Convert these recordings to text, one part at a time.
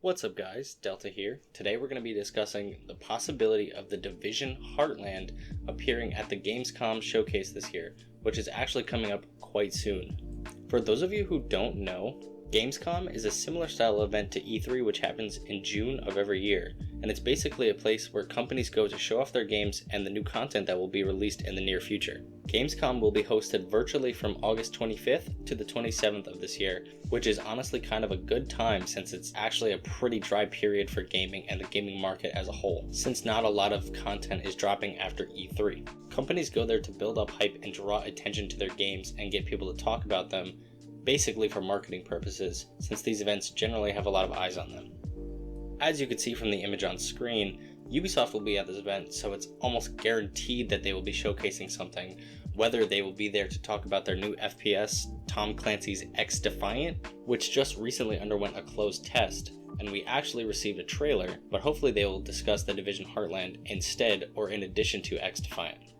What's up guys, Delta here. Today we're going to be discussing the possibility of the Division Heartland appearing at the Gamescom showcase this year, which is actually coming up quite soon. For those of you who don't know, Gamescom is a similar style event to E3 which happens in June of every year, and it's basically a place where companies go to show off their games and the new content that will be released in the near future. Gamescom will be hosted virtually from August 25th to the 27th of this year, which is honestly kind of a good time since it's actually a pretty dry period for gaming and the gaming market as a whole, since not a lot of content is dropping after E3. Companies go there to build up hype and draw attention to their games and get people to talk about them, basically for marketing purposes, since these events generally have a lot of eyes on them. As you can see from the image on screen, Ubisoft will be at this event, so it's almost guaranteed that they will be showcasing something, whether they will be there to talk about their new FPS, Tom Clancy's X-Defiant, which just recently underwent a closed test, and we actually received a trailer, but hopefully they will discuss the Division Heartland instead or in addition to X-Defiant.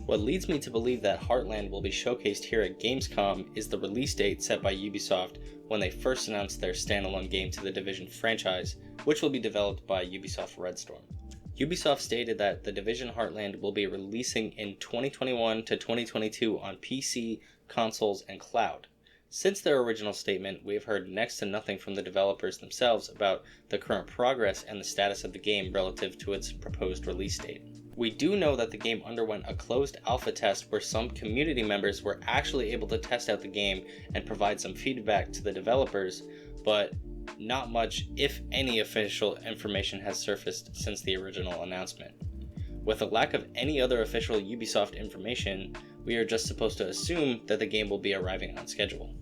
What leads me to believe that Heartland will be showcased here at Gamescom is the release date set by Ubisoft when they first announced their standalone game to the Division franchise, which will be developed by Ubisoft Redstorm. Ubisoft stated that the Division Heartland will be releasing in 2021 to 2022 on PC, consoles, and cloud. Since their original statement, we have heard next to nothing from the developers themselves about the current progress and the status of the game relative to its proposed release date. We do know that the game underwent a closed alpha test where some community members were actually able to test out the game and provide some feedback to the developers, but not much, if any, official information has surfaced since the original announcement. With a lack of any other official Ubisoft information, we are just supposed to assume that the game will be arriving on schedule.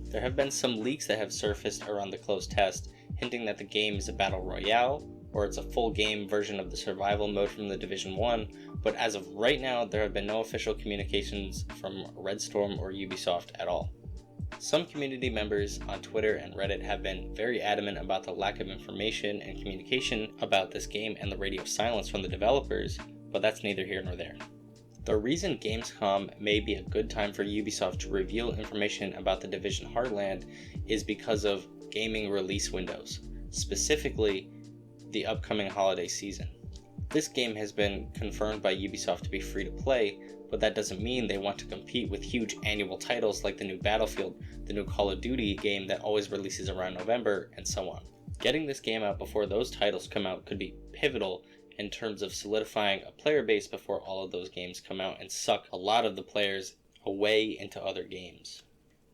There have been some leaks that have surfaced around the closed test, hinting that the game is a battle royale, or it's a full game version of the survival mode from the Division 1, but as of right now there have been no official communications from Redstorm or Ubisoft at all. Some community members on Twitter and Reddit have been very adamant about the lack of information and communication about this game and the radio silence from the developers, but that's neither here nor there. The reason Gamescom may be a good time for Ubisoft to reveal information about the Division Heartland is because of gaming release windows, specifically the upcoming holiday season. This game has been confirmed by Ubisoft to be free to play, but that doesn't mean they want to compete with huge annual titles like the new Battlefield, the new Call of Duty game that always releases around November, and so on. Getting this game out before those titles come out could be pivotal in terms of solidifying a player base before all of those games come out and suck a lot of the players away into other games.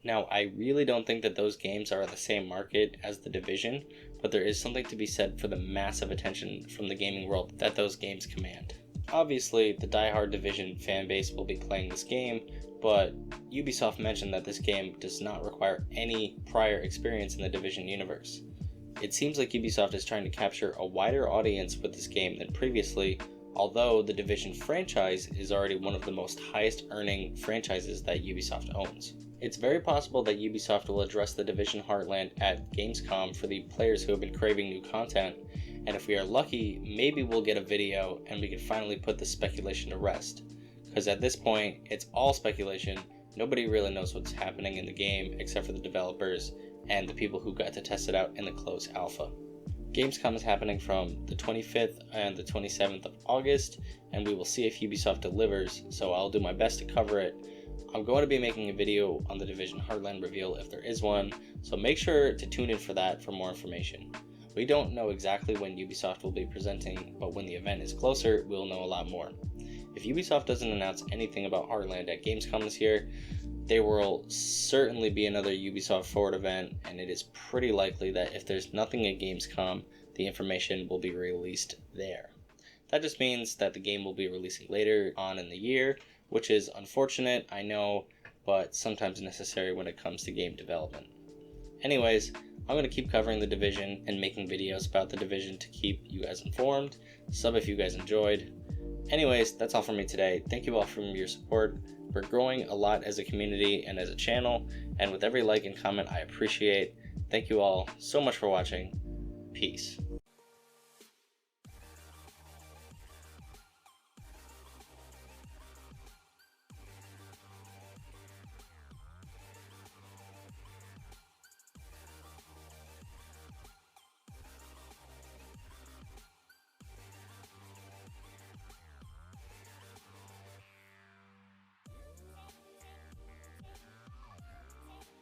Now, I really don't think that those games are in the same market as The Division, but there is something to be said for the massive attention from the gaming world that those games command. Obviously, the die-hard Division fanbase will be playing this game, but Ubisoft mentioned that this game does not require any prior experience in the Division universe. It seems like Ubisoft is trying to capture a wider audience with this game than previously, although the Division franchise is already one of the most highest earning franchises that Ubisoft owns. It's very possible that Ubisoft will address the Division Heartland at Gamescom for the players who have been craving new content, and if we are lucky, maybe we'll get a video and we can finally put the speculation to rest. Because at this point, it's all speculation, nobody really knows what's happening in the game except for the developers and the people who got to test it out in the closed alpha. Gamescom is happening from the 25th and the 27th of August, and we will see if Ubisoft delivers, so I'll do my best to cover it. I'm going to be making a video on the Division Heartland reveal if there is one, so make sure to tune in for that for more information. We don't know exactly when Ubisoft will be presenting, but when the event is closer, we'll know a lot more. If Ubisoft doesn't announce anything about Heartland at Gamescom this year, there will certainly be another Ubisoft Forward event, and it is pretty likely that if there's nothing at Gamescom, the information will be released there. That just means that the game will be releasing later on in the year, which is unfortunate, I know, but sometimes necessary when it comes to game development. Anyways, I'm going to keep covering the Division and making videos about the Division to keep you guys informed. Sub if you guys enjoyed. Anyways, that's all from me today. Thank you all for your support. We're growing a lot as a community and as a channel, and with every like and comment I appreciate. Thank you all so much for watching. Peace.